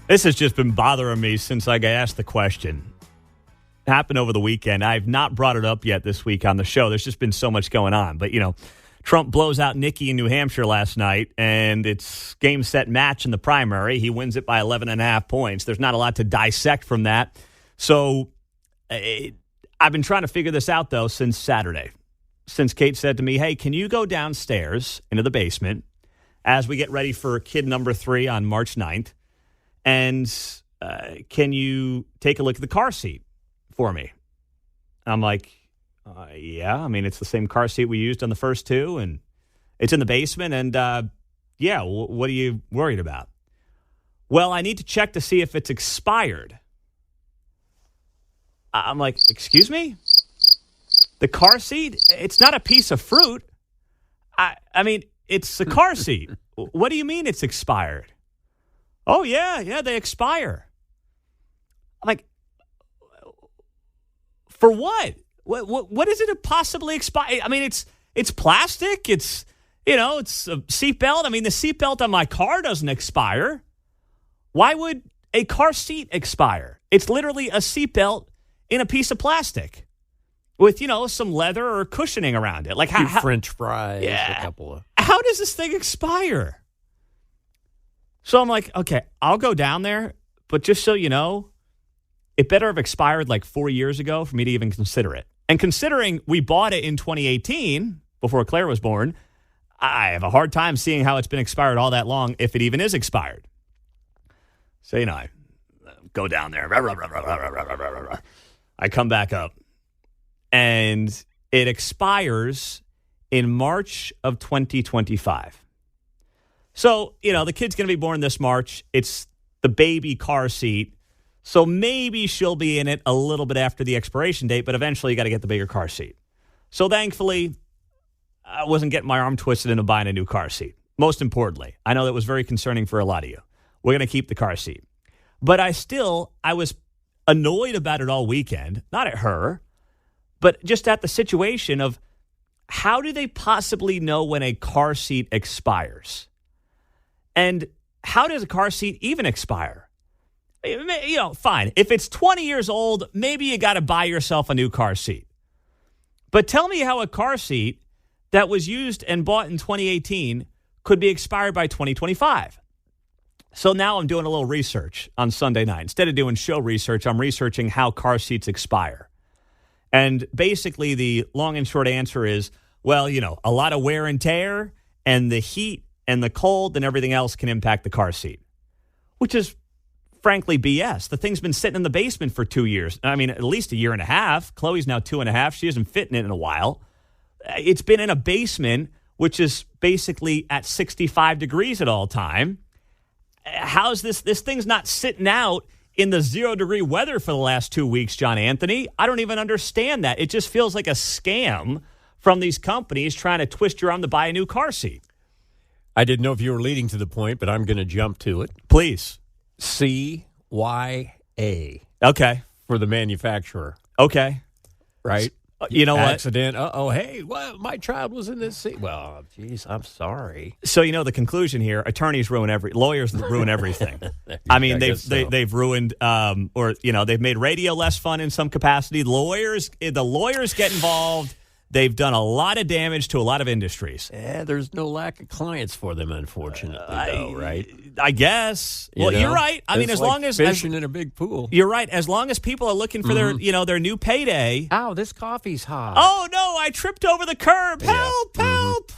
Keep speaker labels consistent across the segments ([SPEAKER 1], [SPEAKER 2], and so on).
[SPEAKER 1] This has just been bothering me since I got asked the question. It happened over the weekend. I've not brought it up yet this week on the show. There's just been so much going on. But, Trump blows out Nikki in New Hampshire last night, and it's game, set, match in the primary. He wins it by 11.5 points. There's not a lot to dissect from that. So I've been trying to figure this out, though, since Saturday. Since Kate said to me, hey, can you go downstairs into the basement as we get ready for kid number 3 on March 9th? And can you take a look at the car seat for me? I'm like, yeah. I mean, it's the same car seat we used on the first 2, and it's in the basement. And, what are you worried about? Well, I need to check to see if it's expired. I'm like, excuse me? The car seat? It's not a piece of fruit. I mean, it's a car seat. What do you mean it's expired? Oh, yeah, they expire. I'm like, for what? What is it to possibly expire? I mean, it's plastic. It's a seatbelt. I mean, the seatbelt on my car doesn't expire. Why would a car seat expire? It's literally a seatbelt in a piece of plastic with, some leather or cushioning around it. Like
[SPEAKER 2] how French fries, a couple of.
[SPEAKER 1] How does this thing expire? So I'm like, okay, I'll go down there, but just so you know, it better have expired like 4 years ago for me to even consider it. And considering we bought it in 2018, before Claire was born, I have a hard time seeing how it's been expired all that long, if it even is expired. So, I go down there. I come back up, and it expires in March of 2025. So, the kid's going to be born this March. It's the baby car seat. So maybe she'll be in it a little bit after the expiration date, but eventually you got to get the bigger car seat. So thankfully, I wasn't getting my arm twisted into buying a new car seat. Most importantly, I know that was very concerning for a lot of you. We're going to keep the car seat. But I was annoyed about it all weekend, not at her, but just at the situation of how do they possibly know when a car seat expires? And how does a car seat even expire? Fine. If it's 20 years old, maybe you got to buy yourself a new car seat. But tell me how a car seat that was used and bought in 2018 could be expired by 2025. So now I'm doing a little research on Sunday night. Instead of doing show research, I'm researching how car seats expire. And basically the long and short answer is, well, a lot of wear and tear and the heat and the cold and everything else can impact the car seat, which is frankly BS. The thing's been sitting in the basement for 2 years. I mean, at least a year and a half. Chloe's now 2.5. She hasn't fit in it in a while. It's been in a basement, which is basically at 65 degrees at all time. How's this thing's not sitting out in the 0-degree weather for the last 2 weeks, John Anthony? I don't even understand that. It just feels like a scam from these companies trying to twist your arm to buy a new car seat.
[SPEAKER 2] I didn't know if you were leading to the point, but I'm going to jump to it.
[SPEAKER 1] Please.
[SPEAKER 2] CYA.
[SPEAKER 1] Okay.
[SPEAKER 2] For the manufacturer.
[SPEAKER 1] Okay.
[SPEAKER 2] Right?
[SPEAKER 1] You know
[SPEAKER 2] Accident. Hey, well, my child was in this seat. Well, geez, I'm sorry.
[SPEAKER 1] So, the conclusion here, lawyers ruin everything. I mean, they've ruined, they've made radio less fun in some capacity. The lawyers get involved. They've done a lot of damage to a lot of industries.
[SPEAKER 2] Yeah, there's no lack of clients for them, unfortunately, right?
[SPEAKER 1] I guess. Well, you're right. I mean, as long as
[SPEAKER 2] fishing in a big pool.
[SPEAKER 1] You're right. As long as people are looking for their new payday.
[SPEAKER 2] Ow, this coffee's hot.
[SPEAKER 1] Oh no, I tripped over the curb. Help! Help!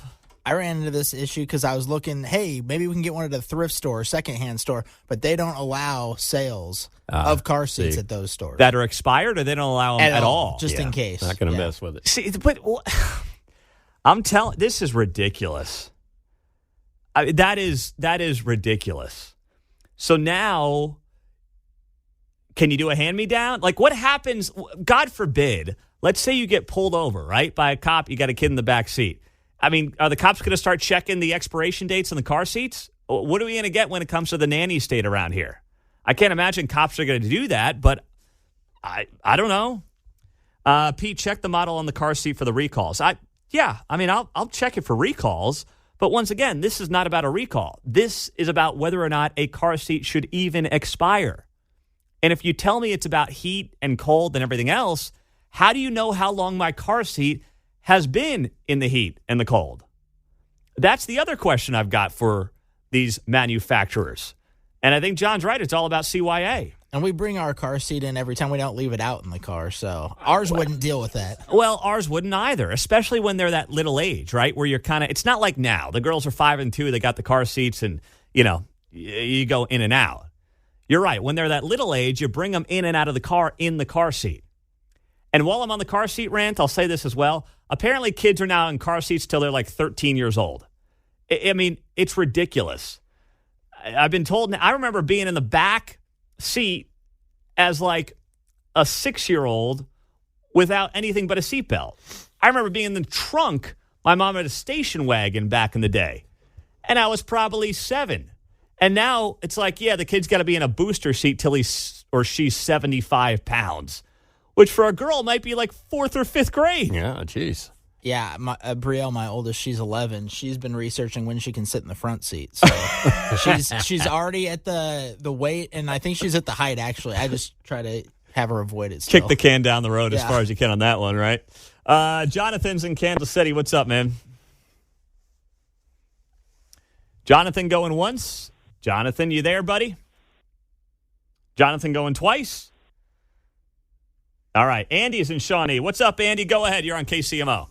[SPEAKER 3] I ran into this issue because I was looking, hey, maybe we can get one at a thrift store, secondhand store, but they don't allow sales of car seats at those stores.
[SPEAKER 1] That are expired, or they don't allow them at all?
[SPEAKER 3] Just in case.
[SPEAKER 2] Not going to mess with it.
[SPEAKER 1] See, but I'm telling, this is ridiculous. That is ridiculous. So now, can you do a hand-me-down? Like, what happens, God forbid, let's say you get pulled over, right, by a cop, you got a kid in the back seat. I mean, are the cops going to start checking the expiration dates on the car seats? What are we going to get when it comes to the nanny state around here? I can't imagine cops are going to do that, but I don't know. Pete, check the model on the car seat for the recalls. I'll check it for recalls, But once again, this is not about a recall. This is about whether or not a car seat should even expire. And if you tell me it's about heat and cold and everything else, how do you know how long my car seat has been in the heat and the cold? That's the other question I've got for these manufacturers. And I think John's right. It's all about CYA.
[SPEAKER 3] And we bring our car seat in every time. We don't leave it out in the car, so ours wouldn't deal with that.
[SPEAKER 1] Well, ours wouldn't either, especially when they're that little age, right? Where you're kind of, it's not like now. The girls are 5 and 2. They got the car seats and, you go in and out. You're right. When they're that little age, you bring them in and out of the car in the car seat. And while I'm on the car seat rant, I'll say this as well. Apparently, kids are now in car seats till they're like 13 years old. I mean, it's ridiculous. I've been told, I remember being in the back seat as like a 6-year-old without anything but a seatbelt. I remember being in the trunk. My mom had a station wagon back in the day, and I was probably 7. And now it's like, yeah, the kid's got to be in a booster seat till he's or she's 75 pounds, which for a girl might be like 4th or 5th grade.
[SPEAKER 2] Yeah, jeez.
[SPEAKER 3] Yeah, Brielle, my oldest, she's 11. She's been researching when she can sit in the front seat. So she's already at the weight, and I think she's at the height, actually. I just try to have her avoid it still.
[SPEAKER 1] Kick the can down the road as far as you can on that one, right? Jonathan's in Kansas City. What's up, man? Jonathan going once. Jonathan, you there, buddy? Jonathan going twice. All right, Andy is in Shawnee. What's up, Andy? Go ahead. You're on KCMO.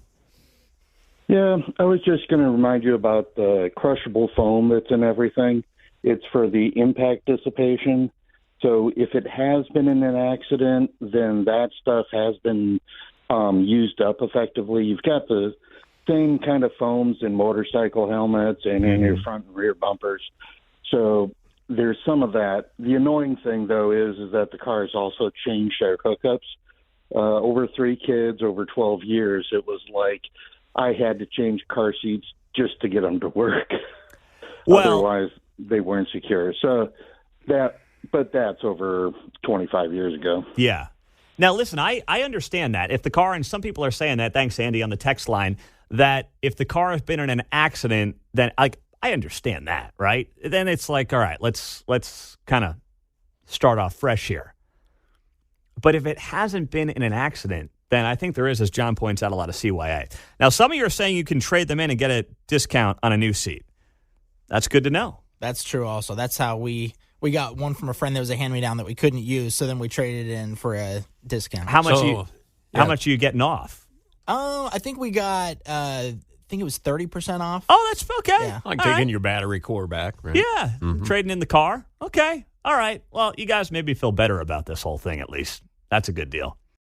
[SPEAKER 4] Yeah, I was just going to remind you about the crushable foam that's in everything. It's for the impact dissipation. So if it has been in an accident, then that stuff has been used up effectively. You've got the same kind of foams in motorcycle helmets and in your front and rear bumpers. So there's some of that. The annoying thing, though, is that the cars also changed their hookups. Over 3 kids, over 12 years, it was like I had to change car seats just to get them to work.
[SPEAKER 1] Well,
[SPEAKER 4] otherwise, they weren't secure. So that's over 25 years ago.
[SPEAKER 1] Yeah. Now, listen, I understand that. If the car, and some people are saying that, thanks, Andy, on the text line, that if the car has been in an accident, then I understand that, right? Then it's like, all right, let's kind of start off fresh here. But if it hasn't been in an accident, then I think there is, as John points out, a lot of CYA. Now, some of you are saying you can trade them in and get a discount on a new seat. That's good to know.
[SPEAKER 3] That's true also. That's how we got one from a friend that was a hand-me-down that we couldn't use, so then we traded it in for a discount.
[SPEAKER 1] How much are you getting off?
[SPEAKER 3] I think we got, I think it was 30% off.
[SPEAKER 1] Oh, that's okay.
[SPEAKER 3] Yeah.
[SPEAKER 2] Like taking your battery core back, right?
[SPEAKER 1] Yeah, trading in the car. Okay, all right. Well, you guys maybe feel better about this whole thing at least. That's a good deal.